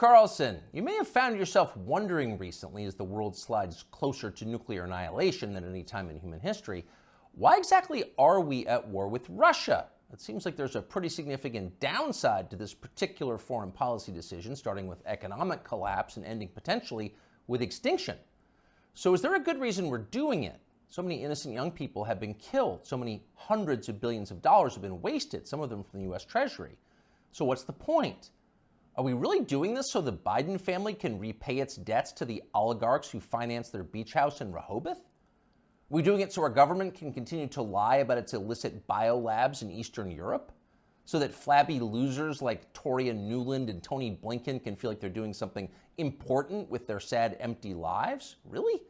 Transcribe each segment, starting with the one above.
Carlson, you may have found yourself wondering recently as the world slides closer to nuclear annihilation than any time in human history, why exactly are we at war with Russia? It seems like there's a pretty significant downside to this particular foreign policy decision, starting with economic collapse and ending potentially with extinction. So is there a good reason we're doing it? So many innocent young people have been killed. So many hundreds of billions of dollars have been wasted, some of them from the U.S. Treasury. So what's the point? Are we really doing this so the Biden family can repay its debts to the oligarchs who financed their beach house in Rehoboth? Are we doing it so our government can continue to lie about its illicit biolabs in Eastern Europe? So that flabby losers like Toria Nuland and Tony Blinken can feel like they're doing something important with their sad, empty lives? Really?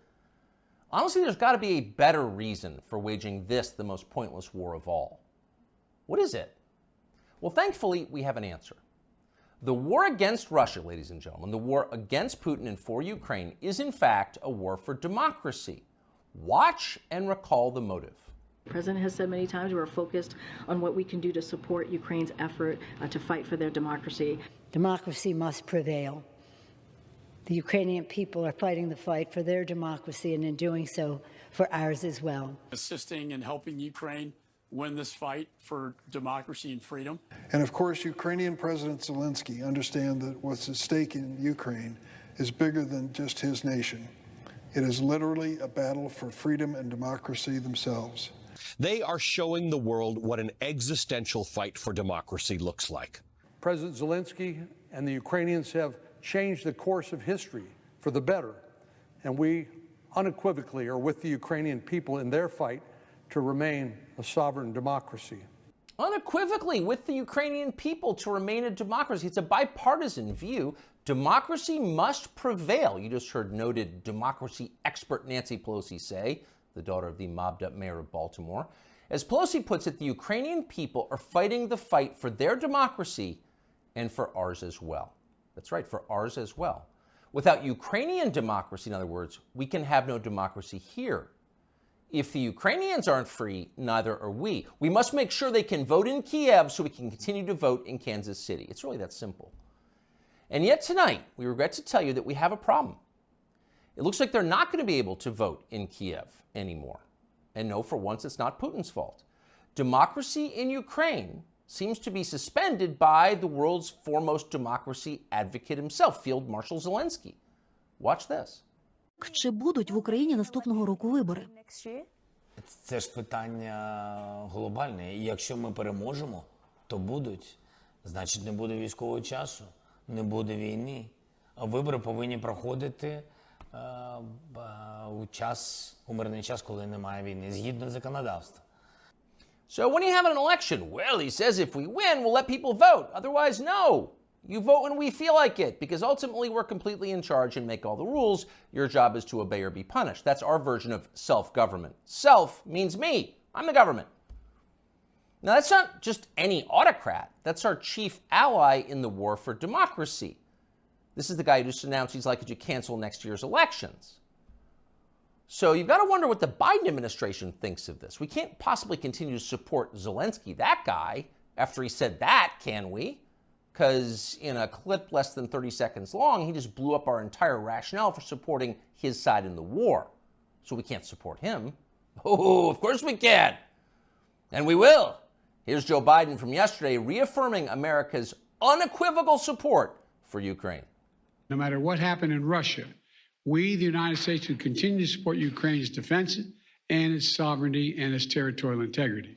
Honestly, there's got to be a better reason for waging this, the most pointless war of all. What is it? Well, thankfully, we have an answer. The war against Russia, ladies and gentlemen, the war against Putin and for Ukraine is in fact a war for democracy. Watch and recall the motive. The President has said many times we're focused on what we can do to support Ukraine's effort to fight for their democracy. Democracy must prevail. The Ukrainian people are fighting the fight for their democracy and in doing so for ours as well. Assisting and helping Ukraine win this fight for democracy and freedom. And of course, Ukrainian President Zelensky understands that what's at stake in Ukraine is bigger than just his nation. It is literally a battle for freedom and democracy themselves. They are showing the world what an existential fight for democracy looks like. President Zelensky and the Ukrainians have changed the course of history for the better, and we unequivocally are with the Ukrainian people in their fight to remain a sovereign democracy. Unequivocally with the Ukrainian people to remain a democracy. It's a bipartisan view. Democracy must prevail. You just heard noted democracy expert Nancy Pelosi say, the daughter of the mobbed-up mayor of Baltimore. As Pelosi puts it, the Ukrainian people are fighting the fight for their democracy and for ours as well. That's right, for ours as well. Without Ukrainian democracy, in other words, we can have no democracy here. If the Ukrainians aren't free, neither are we. We must make sure they can vote in Kiev so we can continue to vote in Kansas City. It's really that simple. And yet tonight, we regret to tell you that we have a problem. It looks like they're not going to be able to vote in Kiev anymore. And no, for once, it's not Putin's fault. Democracy in Ukraine seems to be suspended by the world's foremost democracy advocate himself, Field Marshal Zelensky. Watch this. Чи будуть в Україні наступного року вибори? Це ж питання глобальне. І якщо ми переможемо, то будуть. Значить, не буде військового часу, не буде війни. А вибори повинні проходити у мирний час, коли немає війни, згідно законодавства. So when you have an election, well, he says if we win, we'll let people vote. Otherwise, no. You vote when we feel like it, because ultimately we're completely in charge and make all the rules. Your job is to obey or be punished. That's our version of self-government. Self means me. I'm the government. Now, that's not just any autocrat. That's our chief ally in the war for democracy. This is the guy who just announced he's likely to cancel next year's elections. So you've got to wonder what the Biden administration thinks of this. We can't possibly continue to support Zelensky, that guy, after he said that, can we? Because in a clip less than 30 seconds long, he just blew up our entire rationale for supporting his side in the war. So we can't support him. Oh, of course we can. And we will. Here's Joe Biden from yesterday reaffirming America's unequivocal support for Ukraine. No matter what happened in Russia, we, the United States, will continue to support Ukraine's defense and its sovereignty and its territorial integrity.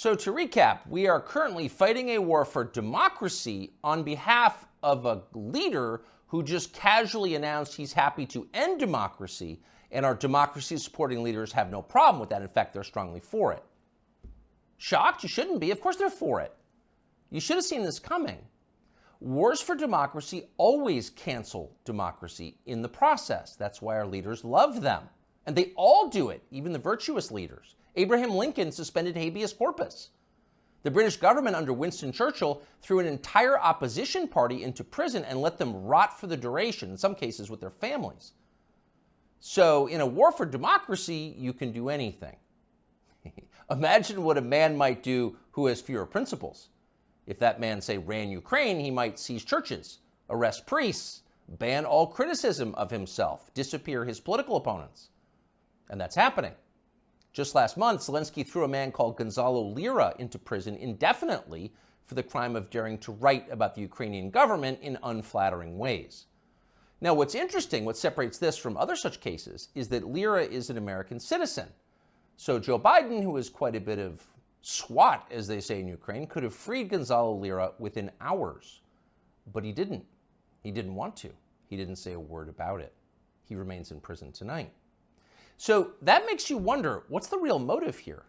So to recap, we are currently fighting a war for democracy on behalf of a leader who just casually announced he's happy to end democracy, and our democracy-supporting leaders have no problem with that. In fact, they're strongly for it. Shocked? You shouldn't be. Of course they're for it. You should have seen this coming. Wars for democracy always cancel democracy in the process. That's why our leaders love them. And they all do it, even the virtuous leaders. Abraham Lincoln suspended habeas corpus. The British government under Winston Churchill threw an entire opposition party into prison and let them rot for the duration, in some cases with their families. So in a war for democracy, you can do anything. Imagine what a man might do who has fewer principles. If that man, say, ran Ukraine, he might seize churches, arrest priests, ban all criticism of himself, disappear his political opponents. And that's happening. Just last month, Zelensky threw a man called Gonzalo Lira into prison indefinitely for the crime of daring to write about the Ukrainian government in unflattering ways. Now, what's interesting, what separates this from other such cases, is that Lira is an American citizen. So Joe Biden, who is quite a bit of SWAT, as they say in Ukraine, could have freed Gonzalo Lira within hours. But he didn't. He didn't want to. He didn't say a word about it. He remains in prison tonight. So that makes you wonder, what's the real motive here?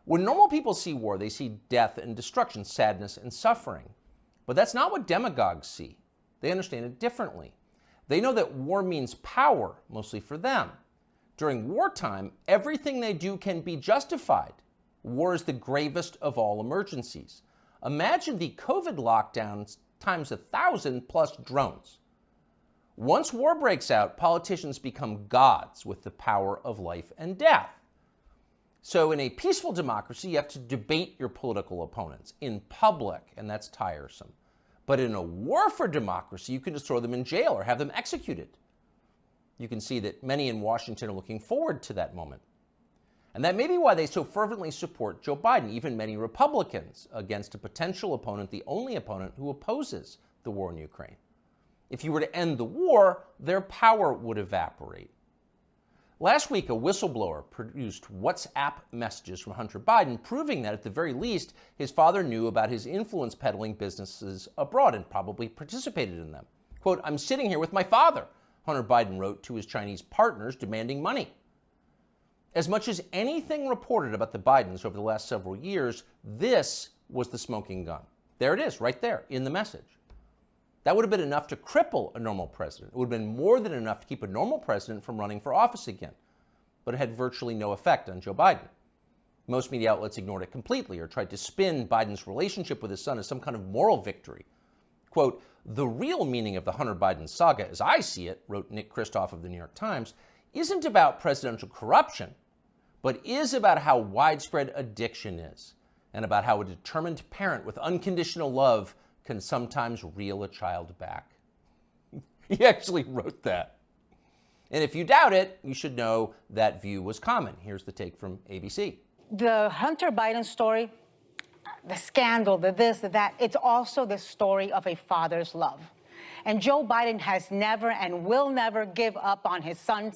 When normal people see war, they see death and destruction, sadness and suffering. But that's not what demagogues see. They understand it differently. They know that war means power, mostly for them. During wartime, everything they do can be justified. War is the gravest of all emergencies. Imagine the COVID lockdowns times 1,000 plus drones. Once war breaks out, politicians become gods with the power of life and death. So in a peaceful democracy, you have to debate your political opponents in public, and that's tiresome. But in a war for democracy, you can just throw them in jail or have them executed. You can see that many in Washington are looking forward to that moment. And that may be why they so fervently support Joe Biden, even many Republicans, against a potential opponent, the only opponent who opposes the war in Ukraine. If you were to end the war, their power would evaporate. Last week, a whistleblower produced WhatsApp messages from Hunter Biden proving that, at the very least, his father knew about his influence peddling businesses abroad and probably participated in them. Quote, "I'm sitting here with my father," Hunter Biden wrote to his Chinese partners demanding money. As much as anything reported about the Bidens over the last several years, this was the smoking gun. There it is, right there, in the message. That would have been enough to cripple a normal president. It would have been more than enough to keep a normal president from running for office again. But it had virtually no effect on Joe Biden. Most media outlets ignored it completely or tried to spin Biden's relationship with his son as some kind of moral victory. Quote, "The real meaning of the Hunter Biden saga, as I see it," wrote Nick Kristof of the New York Times, "isn't about presidential corruption, but is about how widespread addiction is and about how a determined parent with unconditional love can sometimes reel a child back." He actually wrote that. And if you doubt it, you should know that view was common. Here's the take from ABC. The Hunter Biden story, the scandal, the this, the that, it's also the story of a father's love. And Joe Biden has never and will never give up on his son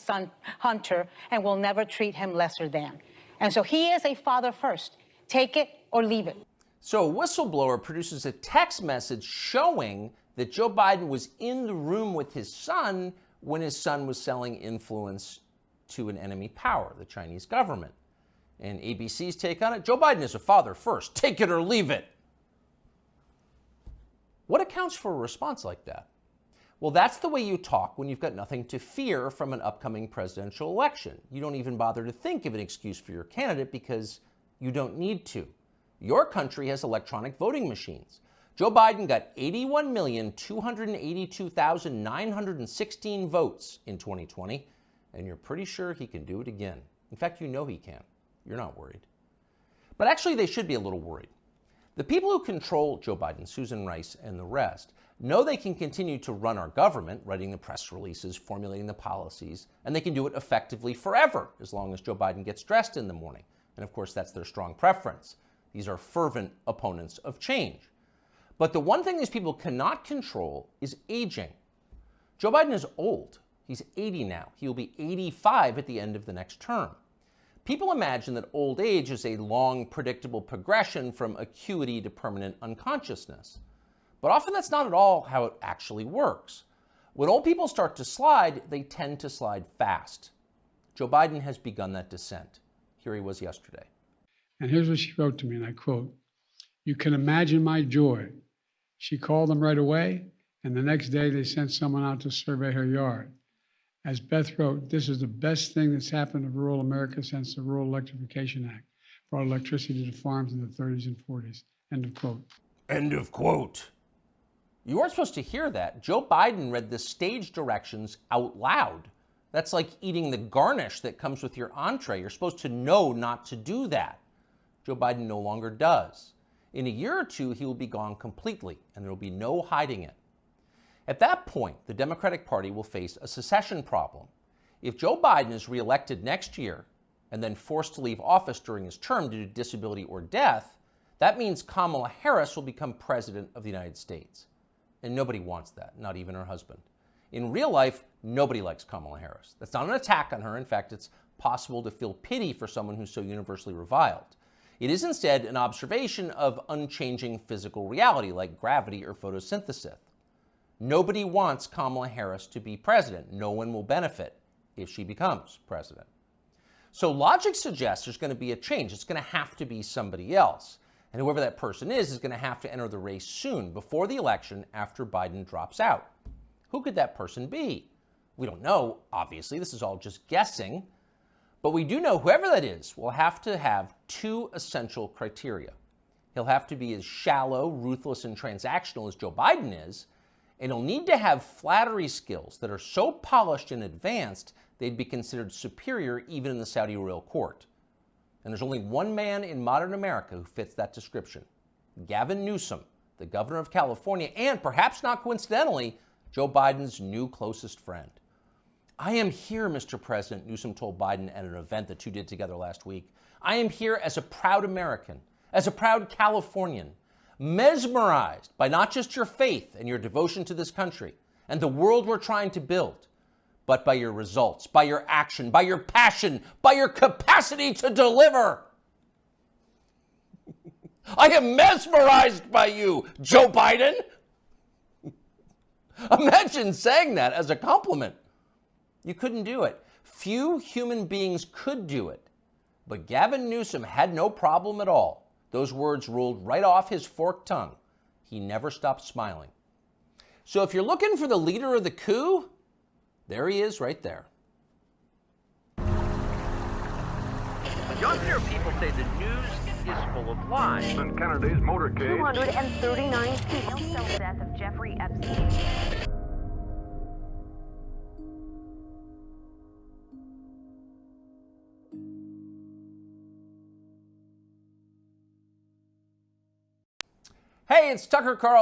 Hunter, and will never treat him lesser than. And so he is a father first. Take it or leave it. So a whistleblower produces a text message showing that Joe Biden was in the room with his son when his son was selling influence to an enemy power, the Chinese government. And ABC's take on it, Joe Biden is a father first. Take it or leave it. What accounts for a response like that? Well, that's the way you talk when you've got nothing to fear from an upcoming presidential election. You don't even bother to think of an excuse for your candidate because you don't need to. Your country has electronic voting machines. Joe Biden got 81,282,916 votes in 2020, and you're pretty sure he can do it again. In fact, you know he can. You're not worried. But actually, they should be a little worried. The people who control Joe Biden, Susan Rice and the rest, know they can continue to run our government, writing the press releases, formulating the policies, and they can do it effectively forever, as long as Joe Biden gets dressed in the morning. And of course, that's their strong preference. These are fervent opponents of change. But the one thing these people cannot control is aging. Joe Biden is old. He's 80 now. He will be 85 at the end of the next term. People imagine that old age is a long, predictable progression from acuity to permanent unconsciousness. But often that's not at all how it actually works. When old people start to slide, they tend to slide fast. Joe Biden has begun that descent. Here he was yesterday. And here's what she wrote to me, and I quote, "You can imagine my joy. She called them right away, and the next day they sent someone out to survey her yard. As Beth wrote, this is the best thing that's happened to rural America since the Rural Electrification Act brought electricity to farms in the 30s and 40s. End of quote." End of quote. You weren't supposed to hear that. Joe Biden read the stage directions out loud. That's like eating the garnish that comes with your entree. You're supposed to know not to do that. Joe Biden no longer does. In a year or two, he will be gone completely, and there will be no hiding it. At that point, the Democratic Party will face a secession problem. If Joe Biden is reelected next year and then forced to leave office during his term due to disability or death, that means Kamala Harris will become president of the United States. And nobody wants that, not even her husband. In real life, nobody likes Kamala Harris. That's not an attack on her. In fact, it's possible to feel pity for someone who's so universally reviled. It is instead an observation of unchanging physical reality like gravity or photosynthesis. Nobody wants Kamala Harris to be president. No one will benefit if she becomes president. So logic suggests there's going to be a change. It's going to have to be somebody else. And whoever that person is going to have to enter the race soon, before the election, after Biden drops out. Who could that person be? We don't know, obviously. This is all just guessing. But we do know whoever that is will have to have two essential criteria. He'll have to be as shallow, ruthless, and transactional as Joe Biden is, and he'll need to have flattery skills that are so polished and advanced they'd be considered superior even in the Saudi royal court. And there's only one man in modern America who fits that description: Gavin Newsom, the governor of California, and perhaps not coincidentally, Joe Biden's new closest friend. "I am here, Mr. President," Newsom told Biden at an event the two did together last week. "I am here as a proud American, as a proud Californian, mesmerized by not just your faith and your devotion to this country and the world we're trying to build, but by your results, by your action, by your passion, by your capacity to deliver. I am mesmerized by you, Joe Biden." Imagine saying that as a compliment. You couldn't do it. Few human beings could do it. But Gavin Newsom had no problem at all. Those words rolled right off his forked tongue. He never stopped smiling. So if you're looking for the leader of the coup, there he is right there. Younger people say the news is full of lies. In Kennedy's motorcade. 239 people tell the death of Jeffrey Epstein. Hey, it's Tucker Carlson.